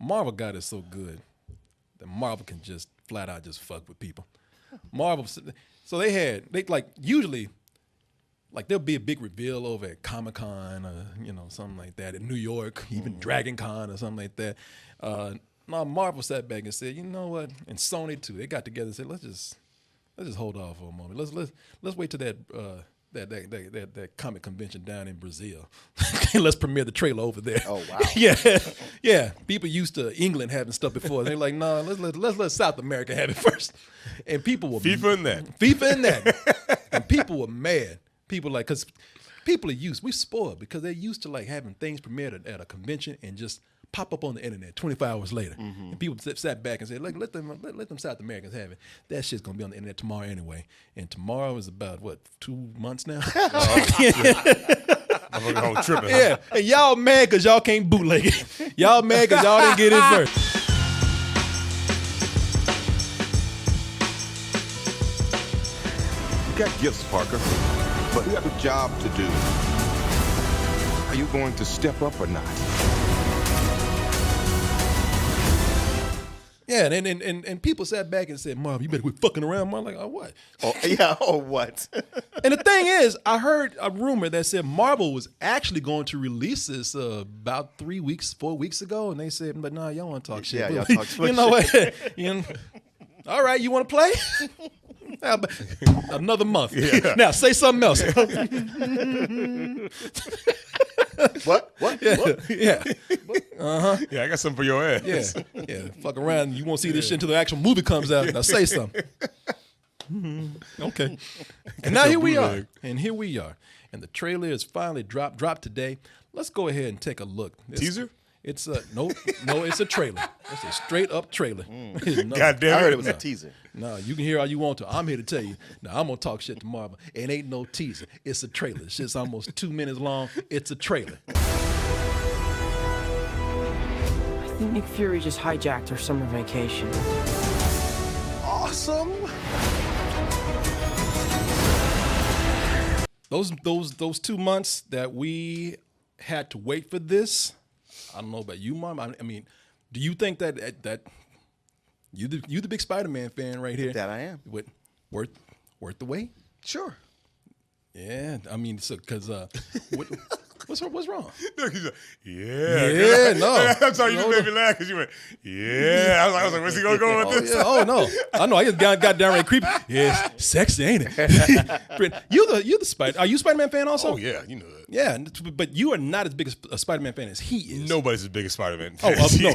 Marvel got it so good that Marvel can just flat out just fuck with people. Marvel, so they usually, like there'll be a big reveal over at Comic-Con or, something like that in New York, even Dragon Con or something like that. Now Marvel sat back and said, you know what? And Sony too, they got together and said, let's just hold off for a moment. Let's wait till that comic convention down in Brazil. Let's premiere the trailer over there. Oh wow. yeah. People used to England having stuff before. They're like, no, let's let South America have it first. And people were FIFA in that. And people were mad. People because people are we spoiled because they're used to like having things premiered at a convention and just pop up on the internet 24 hours later. Mm-hmm. And people sat back and said, look, let them South Americans have it. That shit's gonna be on the internet tomorrow anyway. And tomorrow is about 2 months now. I'm going home tripping. Yeah, and y'all mad because y'all can't bootleg it. Y'all mad because y'all didn't get it first. You got gifts, Parker, but you have a job to do. Are you going to step up or not? Yeah, and people sat back and said, Marv, you better quit fucking around. Marv, like, oh, what? Oh, yeah, oh, what? And the thing is, I heard a rumor that said Marvel was actually going to release this about 4 weeks ago, and they said, but no, y'all want to talk shit. Yeah, y'all talk you know what? All right, you want to play? Another month. Yeah. Now, say something else. What? Yeah. What? Yeah. Yeah, I got something for your ass. Yeah. Fuck around. You won't see this shit until the actual movie comes out. Now say something. Okay. And now here we are. And the trailer is finally dropped today. Let's go ahead and take a look. Teaser? It's no, it's a trailer. It's a straight up trailer. God damn it. I heard it was a teaser. No, you can hear all you want to. I'm here to tell you. Now, I'm going to talk shit to Marvel. It ain't no teaser. It's a trailer. It's just almost 2 minutes long. It's a trailer. I think Nick Fury just hijacked our summer vacation. Awesome. Those 2 months that we had to wait for this, I don't know about you, Mom. I mean, do you think that you the big Spider-Man fan right here? That I am. Worth the wait? Sure. Yeah, I mean, so because what's wrong? Yeah. No. I'm sorry, you just made me laugh because you went, yeah. I was like, where's he gonna go with this? Yeah. Oh no, I know. I just got down right creepy. Yeah, it's sexy, ain't it? You the Spider. Are you a Spider-Man fan also? Oh yeah, you know that. Yeah, but you are not as big a Spider-Man fan as he is. Nobody's as big as Spider-Man.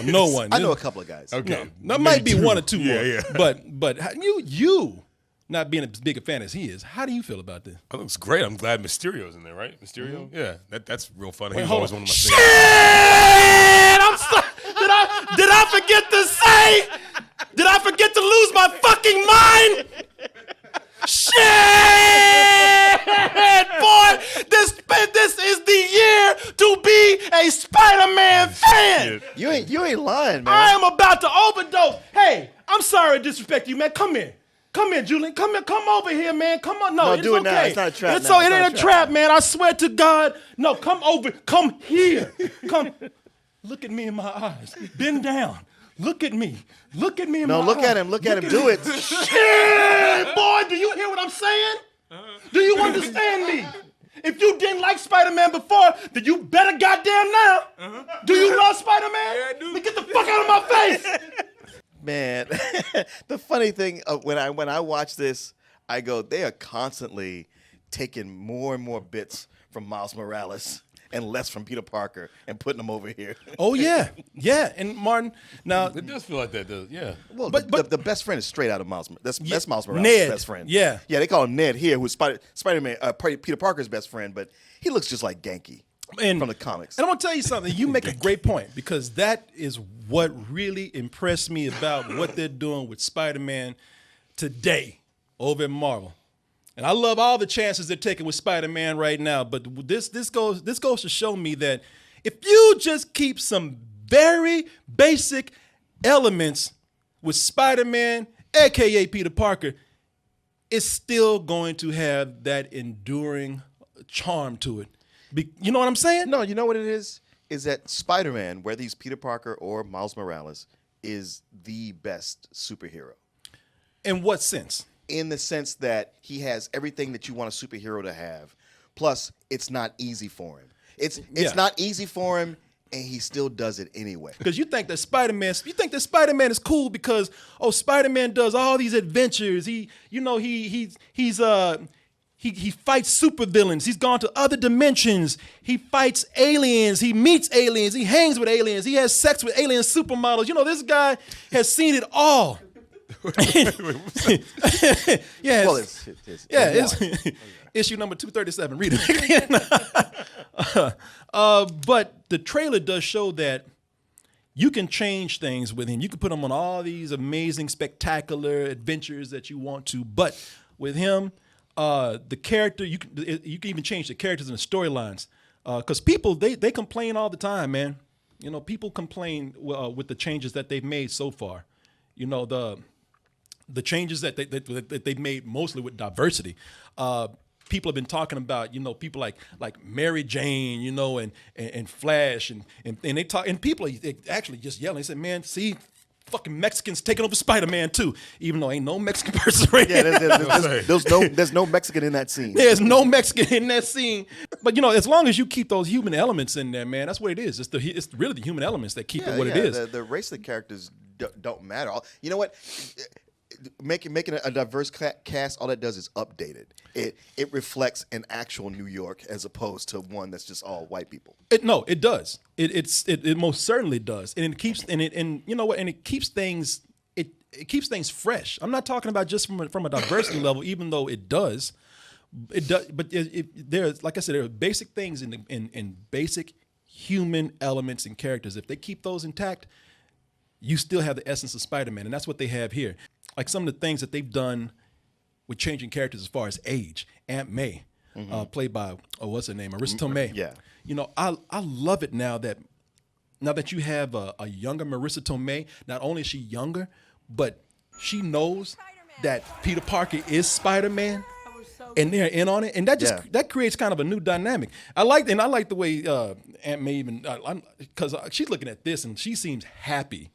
No one. I know a couple of guys. Okay, no, that might be one or two more. Yeah. But you not being as big a fan as he is, how do you feel about this? It looks great. I'm glad Mysterio's in there, right? Mysterio? Mm-hmm. Yeah, that's real fun. He's hold always on. one of my Shit! favorites. I'm sorry. Did I forget to say? Did I forget to lose my fucking mind? Shit! Boy, this is the year to be a Spider-Man fan. You ain't lying, man. I am about to overdose. Hey, I'm sorry to disrespect you, man. Come here. Come here, Julian. Come over here, man. Come on. No, it's do it okay. now. It's not a trap. It ain't a trap, man. I swear to God. No, come over. Come here. Come. Look at me in my eyes. Bend down. Look at me. Look at me in my eyes. No, look at him. Look at him. Do it. Shit, boy. Do you hear what I'm saying? Do you understand me? If you didn't like Spider-Man before, then you better goddamn now. Do you love Spider-Man? Yeah, I do. Then get the fuck out of my face. Man, the funny thing when I watch this, I go, they are constantly taking more and more bits from Miles Morales and less from Peter Parker and putting them over here. Oh yeah. And Martin, now It does feel like that, though. Yeah. Well, But- the best friend is straight out of Miles. That's Miles Morales' Ned. best friend. Yeah. They call him Ned here, who's Spider-Man, Peter Parker's best friend, but he looks just like Genki from the comics. And I'm gonna tell you something. You make a great point because that is what really impressed me about what they're doing with Spider-Man today over at Marvel. And I love all the chances they're taking with Spider-Man right now. But this goes to show me that if you just keep some very basic elements with Spider-Man, aka Peter Parker, it's still going to have that enduring charm to it. You know what I'm saying? No, you know what it is? is that Spider-Man, whether he's Peter Parker or Miles Morales, is the best superhero. In what sense? In the sense that he has everything that you want a superhero to have. Plus, it's not easy for him. It's not easy for him, and he still does it anyway. Because you think that Spider-Man is cool because Spider-Man does all these adventures. He fights supervillains. He's gone to other dimensions. He fights aliens. He meets aliens. He hangs with aliens. He has sex with alien supermodels. This guy has seen it all. Yeah, Well, it's issue number 237. Read it. But the trailer does show that you can change things with him. You can put him on all these amazing, spectacular adventures that you want to. But with him, the character, you can even change the characters and the storylines. Because people, they complain all the time, man. People complain with the changes that they've made so far. The changes that they've made mostly with diversity. People have been talking about, people like Mary Jane, and Flash, and they talk, and people are actually just yelling. They said, "Man, see, fucking Mexicans taking over Spider-Man too," even though ain't no Mexican person right here. There's no Mexican in that scene. There's no Mexican in that scene. But as long as you keep those human elements in there, man, that's what it is. It's really the human elements that keep it what it is. The race of the characters don't matter. You know what? Making a diverse cast, all that does is update it. It reflects an actual New York as opposed to one that's just all white people. It does. It most certainly does, and it keeps and you know what? And it keeps things fresh. I'm not talking about just from a diversity level, even though it does. It does, but there's, like I said, there are basic things in basic human elements and characters. If they keep those intact, you still have the essence of Spider-Man, and that's what they have here. Like some of the things that they've done with changing characters as far as age. Aunt May, played by what's her name, Marissa Tomei. Yeah. I love it now that you have a younger Marissa Tomei. Not only is she younger, but she knows that Peter Parker is Spider-Man, and they're in on it, and that creates kind of a new dynamic. I like the way Aunt May even, because she's looking at this and she seems happy,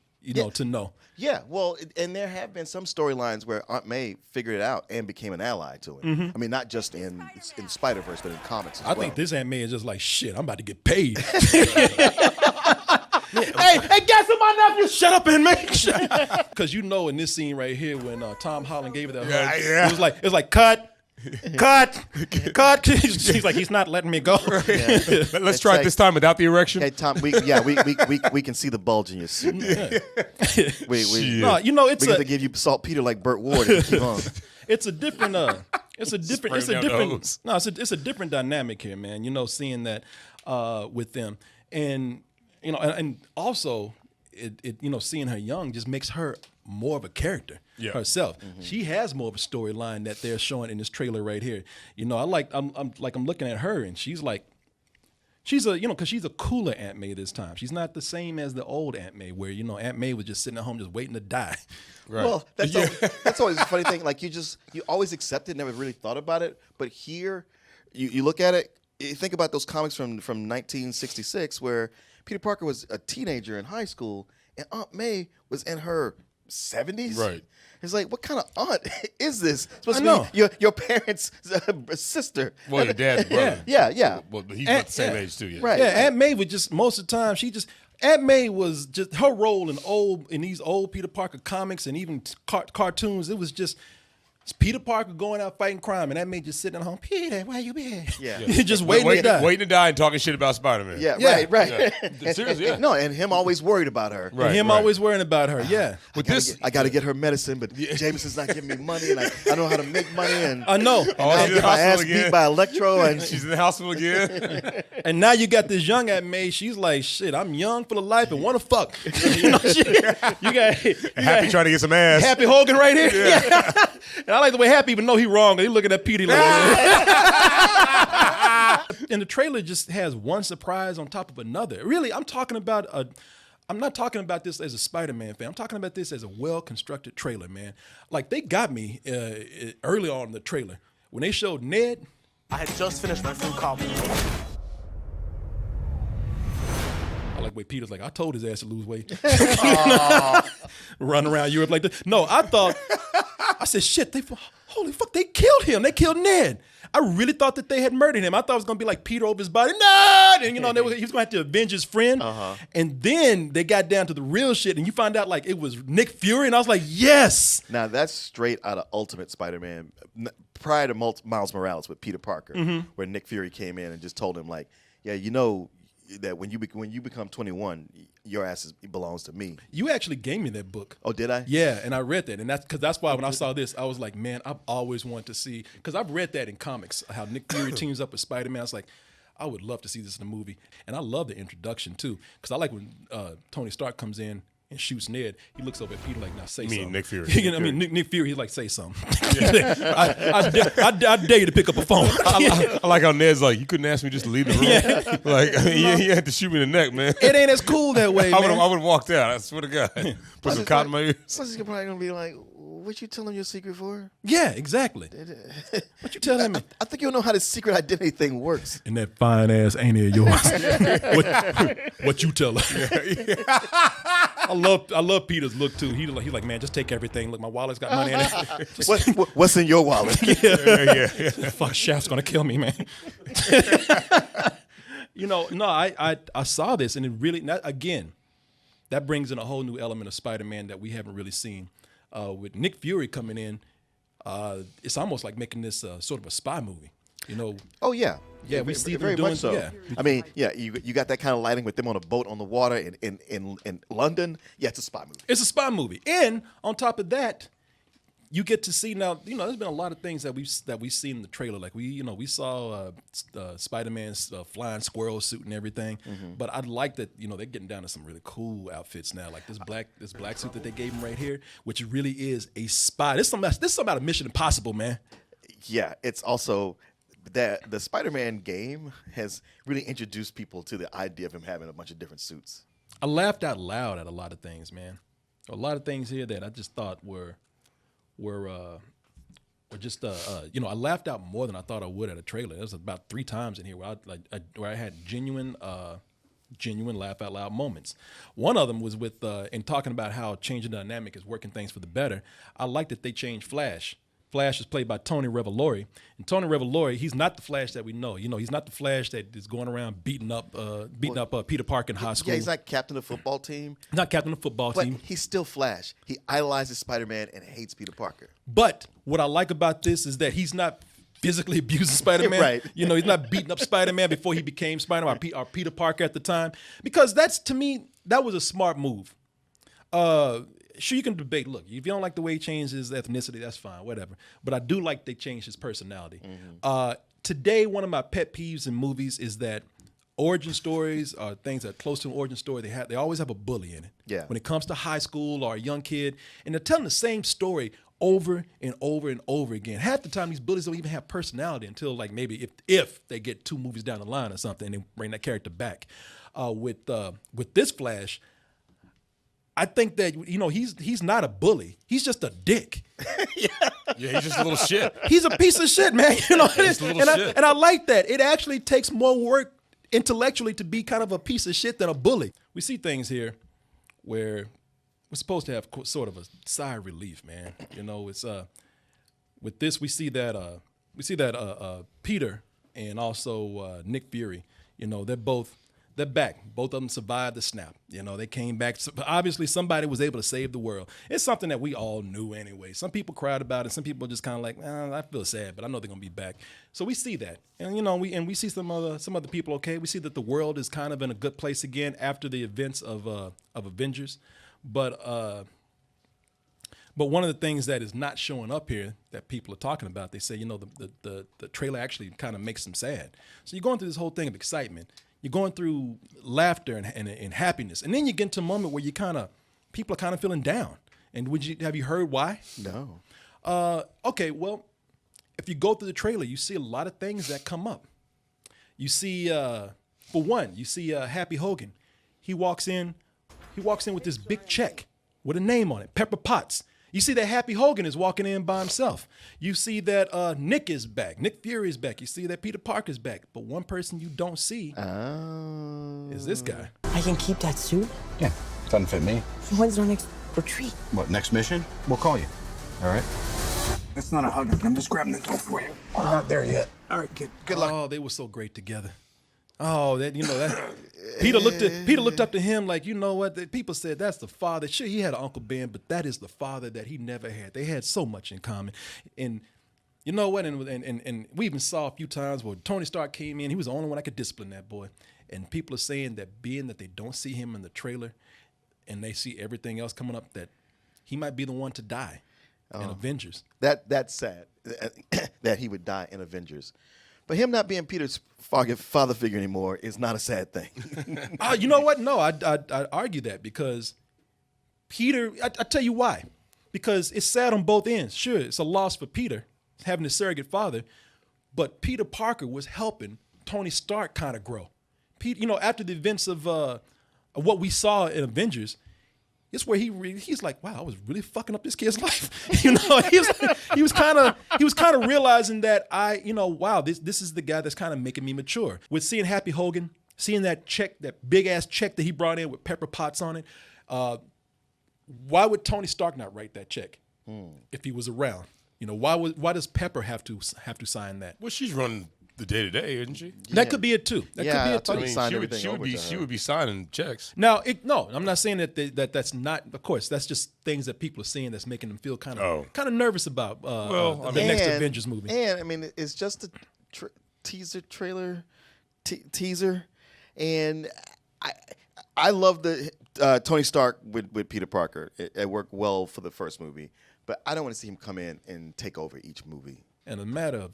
to know. Yeah, well, and there have been some storylines where Aunt May figured it out and became an ally to him. I mean, not just in Spider-Verse, but in comics as well. I think this Aunt May is just like, shit, I'm about to get paid. Hey, guess who my nephew? Shut up, Aunt May. Because in this scene right here when Tom Holland gave her that hug, it was like cut. She's like, he's not letting me go. Yeah. Let's try it this time without the erection. Hey Tom, we can see the bulge in your suit. Yeah. We have to give you saltpeter like Burt Ward. If you keep on. It's a different dynamic here, man. Seeing that with them, and and also seeing her young just makes her more of a character herself. She has more of a storyline that they're showing in this trailer right here. I'm looking at her and she's because she's a cooler Aunt May this time. She's not the same as the old Aunt May where Aunt May was just sitting at home just waiting to die. Right. Well, that's always a funny thing. Like you always accept it, never really thought about it. But here, you look at it. You think about those comics from 1966 where Peter Parker was a teenager in high school and Aunt May was in her 70s. Right. It's like, what kind of aunt is this? Supposed to be your parents' sister. Well, your dad's brother. Yeah. Well, he's about the same age too. Yeah. Right. Yeah, Aunt May would just most of the time Aunt May was just her role in these old Peter Parker comics and even cartoons. It was just Peter Parker going out fighting crime, and Aunt May just sitting at home. Peter, where you been? Yeah. just waiting to die. Waiting to die and talking shit about Spider-Man. Yeah. Right. Yeah. Seriously, yeah. No, and him always worried about her. Right. And him always worrying about her. Yeah. I got to get her medicine, but Jameson's not giving me money, and I don't know how to make money. And I know. She's in the my ass hospital beat by Electro, and She's in the hospital again. And now you got this young Aunt May. She's like, shit, I'm young, full of life, and want to fuck. You got Happy trying to get some ass. Happy Hogan right here. Yeah. And I like the way Happy even know he wrong. He looking at Petey like And the trailer just has one surprise on top of another. Really, I'm not talking about this as a Spider-Man fan. I'm talking about this as a well-constructed trailer, man. Like, they got me early on in the trailer. When they showed Ned. I had just finished my food call. the way Peter's like, I told his ass to lose weight. Run around Europe like that. No, I said, shit, holy fuck, they killed him. They killed Ned. I really thought that they had murdered him. I thought it was going to be like Peter over his body. No! And, he was going to have to avenge his friend. And then they got down to the real shit, and you find out, like, it was Nick Fury, and I was like, yes! Now, that's straight out of Ultimate Spider-Man, prior to Miles Morales with Peter Parker, where Nick Fury came in and just told him, like, yeah, you know that when you become 21, your ass belongs to me. You actually gave me that book. Oh, did I? Yeah, and I read that, and that's why when I saw this, I was like, man, I've always wanted to see, because I've read that in comics, how Nick Fury teams up with Spider-Man. I was like, I would love to see this in a movie, and I love the introduction too, because I like when Tony Stark comes in and shoots Ned. He looks over at Peter like, now say something. You mean Nick Fury? Nick Fury. He's like, say something. I dare you to pick up a phone. I like how Ned's like, you couldn't ask me just to leave the room. Yeah. Like, you had to shoot me in the neck, man. It ain't as cool that way, man. I would have walked out. I swear to God. Put some cotton in my ears. Plus, he's probably gonna be like, "What you telling your secret for?" Yeah, exactly. What you telling me? I think you don't know how this secret identity thing works. And that fine ass ain't it yours? what you tell her? I love Peter's look too. He's like, man, just take everything. Look, my wallet's got money in it. What's in your wallet? Yeah. Fuck, Shaft's gonna kill me, man. I saw this, and it really, again, that brings in a whole new element of Spider-Man that we haven't really seen. With Nick Fury coming in, it's almost like making this sort of a spy movie. Oh yeah. Yeah, we see them very doing much so. Yeah. I mean, yeah, you got that kind of lighting with them on a boat on the water in London. Yeah, it's a spy movie. It's a spy movie, and on top of that, you get to see now. There's been a lot of things that we've seen in the trailer. Like we saw Spider-Man's flying squirrel suit and everything. But I like that they're getting down to some really cool outfits now. Like this black suit that they gave him right here, which really is a spy. This is something out of Mission Impossible, man. Yeah, it's also that the Spider-Man game has really introduced people to the idea of him having a bunch of different suits. I laughed out loud at a lot of things, man. A lot of things here that I just thought were just I laughed out more than I thought I would at a trailer. There was about 3 times in here where I had genuine laugh out loud moments. One of them was with in talking about how changing the dynamic is working things for the better. I like that they changed Flash. Flash is played by Tony Revolori, and Tony Revolori, he's not the Flash that we know. He's not the Flash that is going around beating up Peter Parker in high school. Yeah, he's not captain of the football team. Not captain of the football team. But he's still Flash. He idolizes Spider-Man and hates Peter Parker. But what I like about this is that he's not physically abusing Spider-Man. Right. He's not beating up Spider-Man before he became Spider-Man or Peter Parker at the time. Because to me, that was a smart move. Sure, you can debate. Look, if you don't like the way he changed his ethnicity, that's fine, whatever. But I do like they changed his personality. Today, one of my pet peeves in movies is that origin stories are things that are close to an origin story. They always have a bully in it. Yeah. When it comes to high school or a young kid, and they're telling the same story over and over and over again. Half the time, these bullies don't even have personality until like maybe if they get 2 movies down the line or something, and they bring that character back. With this Flash, I think that he's not a bully. He's just a dick. Yeah, he's just a little shit. He's a piece of shit, man. Just a little shit. And I like that. It actually takes more work intellectually to be kind of a piece of shit than a bully. We see things here where we're supposed to have sort of a sigh of relief, man. It's with this we see that Peter and also Nick Fury. They're back. Both of them survived the snap. They came back. Obviously, somebody was able to save the world. It's something that we all knew anyway. Some people cried about it. Some people just kind of like, I feel sad, but I know they're gonna be back. So we see that, and we see some other people. Okay, we see that the world is kind of in a good place again after the events of Avengers, but one of the things that is not showing up here that people are talking about, they say, the trailer actually kind of makes them sad. So you're going through this whole thing of excitement. You're going through laughter and happiness, and then you get into a moment where people are kind of feeling down. And have you heard why? No. Okay, well, if you go through the trailer, you see a lot of things that come up. You see, for one, Happy Hogan. He walks in with this big check with a name on it, Pepper Potts. You see that Happy Hogan is walking in by himself. You see that Nick is back. Nick Fury is back. You see that Peter Parker's back. But one person you don't see is this guy. I can keep that suit? Yeah, doesn't fit me. So when's our next retreat? What, next mission? We'll call you. All right? It's not a hug. I'm just grabbing the door for you. We're not there yet. All right, kid. Good luck. Oh, they were so great together. Oh, that Peter looked up to him like, you know what? People said that's the father. Sure, he had an Uncle Ben, but that is the father that he never had. They had so much in common. And you know what? And we even saw a few times where Tony Stark came in. He was the only one that could discipline that boy. And people are saying that being that they don't see him in the trailer and they see everything else coming up, that he might be the one to die in Avengers. That's sad that he would die in Avengers. But him not being Peter's father figure anymore is not a sad thing. You know what? No, I'd argue that because Peter, I tell you why. Because it's sad on both ends. Sure, it's a loss for Peter, having a surrogate father, but Peter Parker was helping Tony Stark kind of grow. Pete, after the events of what we saw in Avengers, it's where he's like, wow, I was really fucking up this kid's life. He was kind of realizing that wow, this is the guy that's kind of making me mature. With seeing Happy Hogan, seeing that check, that big ass check that he brought in with Pepper Potts on it, why would Tony Stark not write that check if he was around? Why does Pepper have to sign that? Well, she's running the day to day, isn't she? Yeah. That could be it too. That could be it too. I mean, she would be signing checks. Now, no, I'm not saying that's not. Of course, that's just things that people are seeing that's making them feel kind of nervous about the next Avengers movie. And I mean, it's just a teaser trailer, teaser, and I love the Tony Stark with Peter Parker. It worked well for the first movie, but I don't want to see him come in and take over each movie. In a matter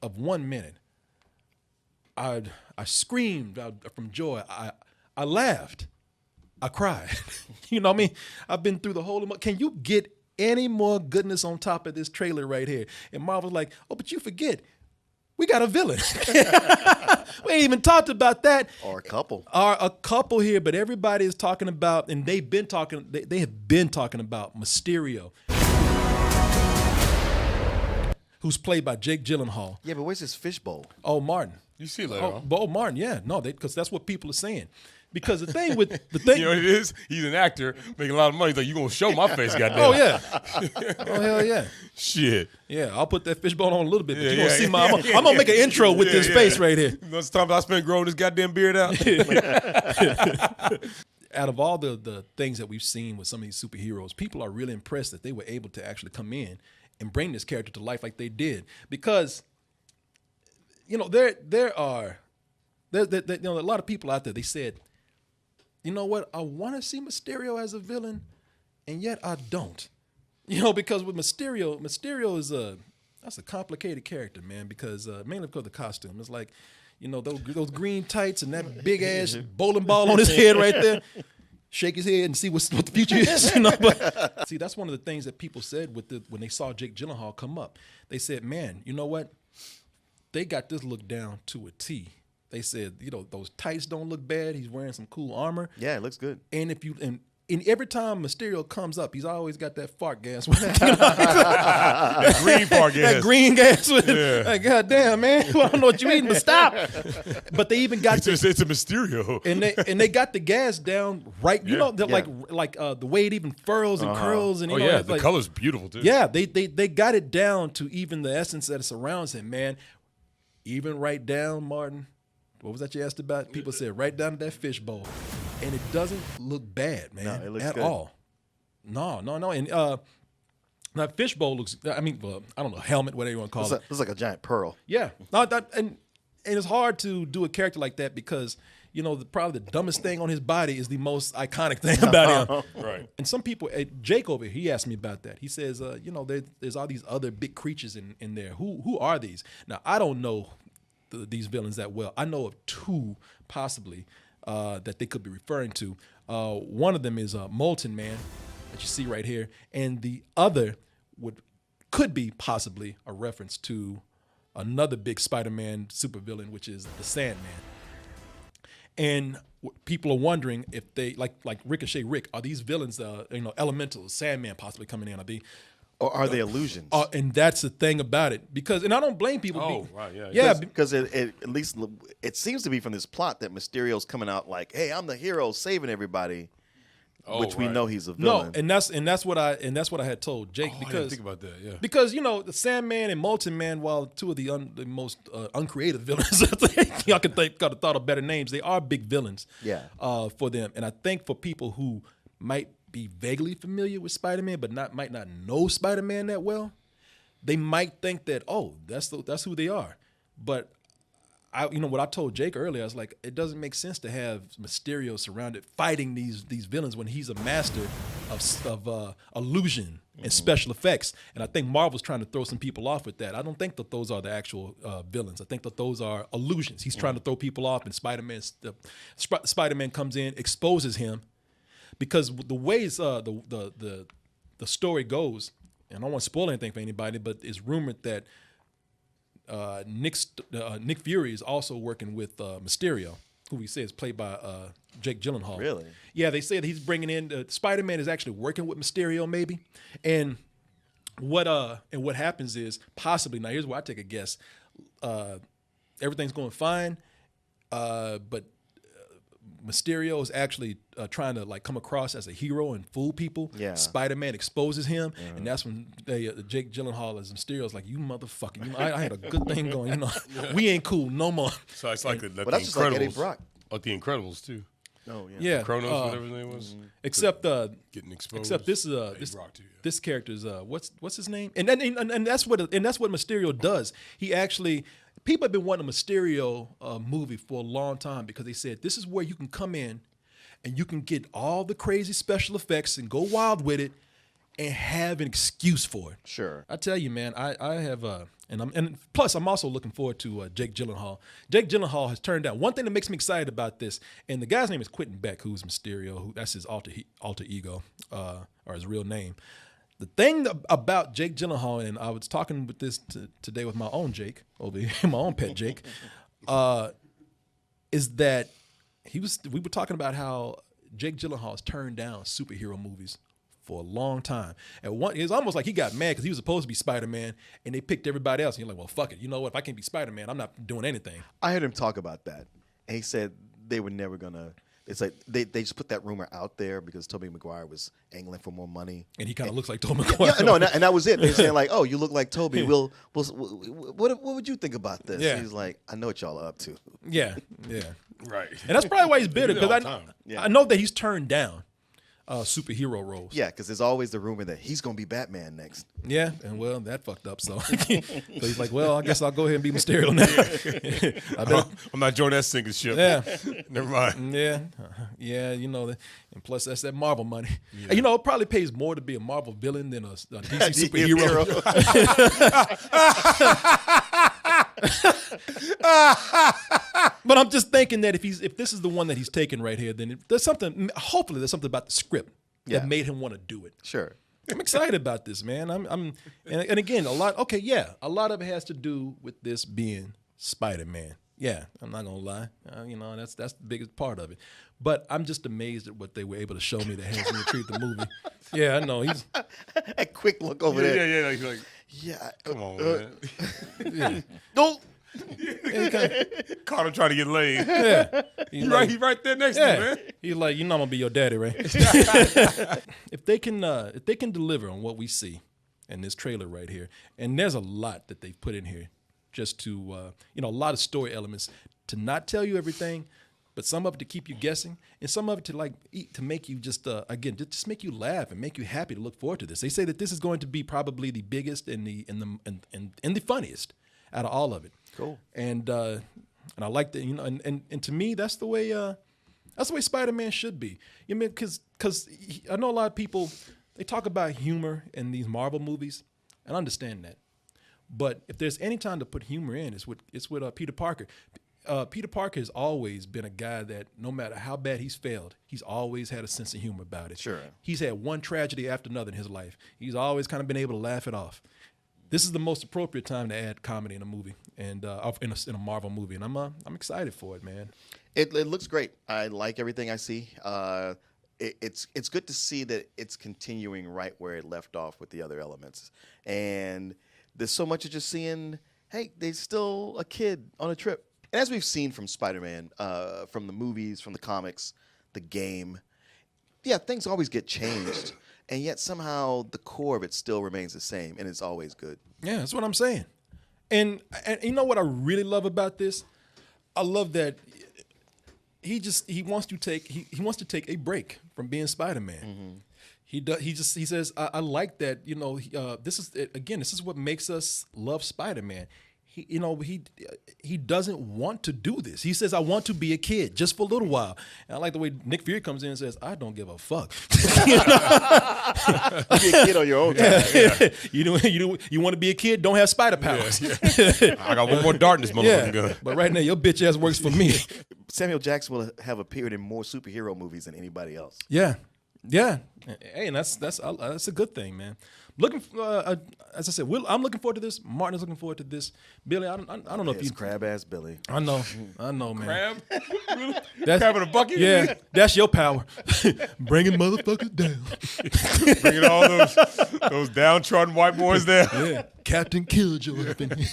of 1 minute, I screamed from joy. I laughed. I cried. You know what I mean? I've been through the whole. Can you get any more goodness on top of this trailer right here? And Marvel's like, oh, but you forget, we got a villain. We ain't even talked about that. Or a couple here, but everybody is talking about, and they have been talking about Mysterio, who's played by Jake Gyllenhaal. Yeah, but where's his fishbowl? Oh, Martin. You see it later on. Oh, Martin, yeah. No, because that's what people are saying. Because the thing you know what it is? He's an actor making a lot of money. He's like, you gonna show my face, goddamn. Oh yeah. Oh hell yeah. Shit. Yeah, I'll put that fishbone on a little bit, but you're gonna see I'm gonna make an intro with this face right here. That's the time I spent growing this goddamn beard out. Out of all the things that we've seen with some of these superheroes, people are really impressed that they were able to actually come in and bring this character to life like they did. Because there are a lot of people out there, they said, you know what? I want to see Mysterio as a villain, and yet I don't. Because with Mysterio is that's a complicated character, man. Because mainly because of the costume. It's like, those green tights and that big ass bowling ball on his head right there. Shake his head and see what the future is. But see, that's one of the things that people said when they saw Jake Gyllenhaal come up. They said, man, you know what? They got this look down to a T. They said, those tights don't look bad. He's wearing some cool armor. Yeah, it looks good. And and every time Mysterio comes up, he's always got that fart gas with him. That green fart gas. That green gas with him. Like, God damn, man. Well, I don't know what you eating, but stop. But they even got it's a Mysterio. And they got the gas down right. Like the way it even furls and curls. And the color's beautiful too. Yeah, they got it down to even the essence that surrounds him, man. Even right down, Martin. What was that you asked about? People said right down to that fishbowl. And it doesn't look bad, man. No, it looks at good. all. No. And that fishbowl looks, I don't know, helmet, whatever you want to call it. Looks like a giant pearl. Yeah. And it's hard to do a character like that because, probably the dumbest thing on his body is the most iconic thing about him. Right. And some people, Jake over here, he asked me about that. He says, there's all these other big creatures in there. Who are these? Now, I don't know these villains that well. I know of two possibly that they could be referring to. One of them is Molten Man that you see right here, and the other could be possibly a reference to another big Spider-Man supervillain, which is the Sandman. And people are wondering if they like Ricochet Rick, are these villains elementals, Sandman possibly coming in? Are they? Or are they illusions? And that's the thing about it, because, and I don't blame people. Oh, right, yeah. Yeah, Because it at least it seems to be from this plot that Mysterio's coming out like, hey, I'm the hero saving everybody, which we know he's a villain. No, and that's what I had told Jake, I because didn't think about that. Yeah. because the Sandman and Molten Man, while two of the most uncreative villains, I think y'all could have thought of better names. They are big villains. Yeah. For them, and I think for people who might be vaguely familiar with Spider-Man, but might not know Spider-Man that well, they might think that, oh, that's who they are. But what I told Jake earlier, I was like, it doesn't make sense to have Mysterio surrounded fighting these villains when he's a master of illusion and special effects. And I think Marvel's trying to throw some people off with that. I don't think that those are the actual villains. I think that those are illusions. He's trying to throw people off, and Spider-Man comes in, exposes him. Because the ways the story goes, and I don't want to spoil anything for anybody, but it's rumored that Nick Fury is also working with Mysterio, who he says is played by Jake Gyllenhaal. Really? Yeah, they say that he's bringing in Spider-Man is actually working with Mysterio, maybe. And what happens is possibly, now here's where I take a guess. Everything's going fine, but Mysterio is actually trying to come across as a hero and fool people. Yeah. Spider-Man exposes him, and that's when Jake Gyllenhaal as Mysterio's like, you motherfucker, I had a good thing going. We ain't cool no more. So it's like the that's just like Eddie Brock. Oh, the Incredibles too. Oh yeah. Kronos, whatever his name was. Except getting exposed. Except this character's what's his name? And that's what Mysterio does. He actually. People have been wanting a Mysterio movie for a long time, because they said this is where you can come in and you can get all the crazy special effects and go wild with it and have an excuse for it. Sure. I tell you, man, I have and plus I'm also looking forward to Jake Gyllenhaal. Jake Gyllenhaal has turned down. One thing that makes me excited about this, and the guy's name is Quentin Beck, who's Mysterio, that's his alter ego, or his real name. The thing about Jake Gyllenhaal, and I was talking with this today with my own Jake over here, my own pet Jake, is that we were talking about how Jake Gyllenhaal has turned down superhero movies for a long time. It's almost like he got mad because he was supposed to be Spider-Man, and they picked everybody else. And you're like, well, fuck it. You know what? If I can't be Spider-Man, I'm not doing anything. I heard him talk about that, and he said they were never gonna. It's like they just put that rumor out there because Tobey Maguire was angling for more money, and he kind of looks like Tobey Maguire. Yeah, no, and that was it. They're saying like, "Oh, you look like Tobey. What would you think about this?" Yeah. He's like, "I know what y'all are up to." Yeah, right. And that's probably why he's bitter, because I know that he's turned down superhero roles. Yeah, because there's always the rumor that he's gonna be Batman next. Yeah, and well, that fucked up. So, so he's like, well, I guess I'll go ahead and be Mysterio now. I'm not joining that sinking ship. Yeah, never mind. Yeah, and plus that's that Marvel money. Yeah. And, it probably pays more to be a Marvel villain than a DC superhero. But I'm just thinking that if this is the one that he's taking right here, then there's something. Hopefully, there's something about the script that made him want to do it. Sure. I'm excited about this, man. And again, a lot of it has to do with this being Spider-Man. Yeah, I'm not gonna lie. That's the biggest part of it. But I'm just amazed at what they were able to show me that has me treat the movie. Yeah, I know he's a quick look over there. Yeah. Come on, man. Yeah. Don't. Caught him trying to get laid. Yeah, he's right there next to me, man. He's like, I'm gonna be your daddy, right? If they can deliver on what we see in this trailer right here, and there's a lot that they've put in here, just to a lot of story elements to not tell you everything, but some of it to keep you guessing, and some of it to make you just make you laugh and make you happy to look forward to this. They say that this is going to be probably the biggest and the funniest out of all of it. Cool. And I like that, and to me that's the way Spider-Man should be. Because I know a lot of people, they talk about humor in these Marvel movies, and I understand that. But if there's any time to put humor in, it's with Peter Parker. Peter Parker has always been a guy that no matter how bad he's failed, he's always had a sense of humor about it. Sure. He's had one tragedy after another in his life. He's always kind of been able to laugh it off. This is the most appropriate time to add comedy in a movie and in a Marvel movie, and I'm excited for it, man. It looks great. I like everything I see. it's good to see that it's continuing right where it left off with the other elements. And there's so much of just seeing, hey, they're still a kid on a trip. And as we've seen from Spider-Man, from the movies, from the comics, the game, yeah, things always get changed. And yet somehow the core of it still remains the same, and it's always good. Yeah, that's what I'm saying. And you know what I really love about this? I love that he wants to take a break from being Spider-Man. Mm-hmm. He says I like that, you know, this is what makes us love Spider-Man. He doesn't want to do this. He says, I want to be a kid just for a little while. And I like the way Nick Fury comes in and says, I don't give a fuck. You be a kid on your own time. Yeah. You want to be a kid? Don't have spider powers. Yeah. I got one more dart in this motherfucking gun. But right now, your bitch ass works for me. Samuel Jackson will have appeared in more superhero movies than anybody else. Yeah. Hey, and that's a good thing, man. Looking, as I said, I'm looking forward to this. Martin is looking forward to this. Billy, I don't know if you crab ass Billy. I know, man. Crab? Crab in a bucket? Yeah, that's your power. Bringing motherfuckers down. Bringing all those downtrodden white boys down. Yeah, Captain Killjoy up in here.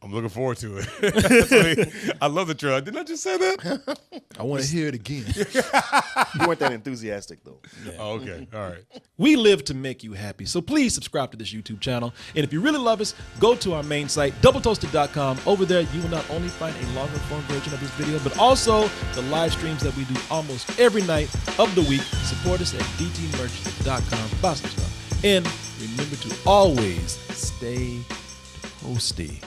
I'm looking forward to it. I love the trailer. Didn't I just say that? I want to hear it again. You weren't that enthusiastic, though. Yeah. Oh, okay. All right. We live to make you happy, so please subscribe to this YouTube channel. And if you really love us, go to our main site, doubletoasted.com. Over there, you will not only find a longer form version of this video, but also the live streams that we do almost every night of the week. Support us at dtmerch.com. Buy some stuff. And remember to always stay toasty.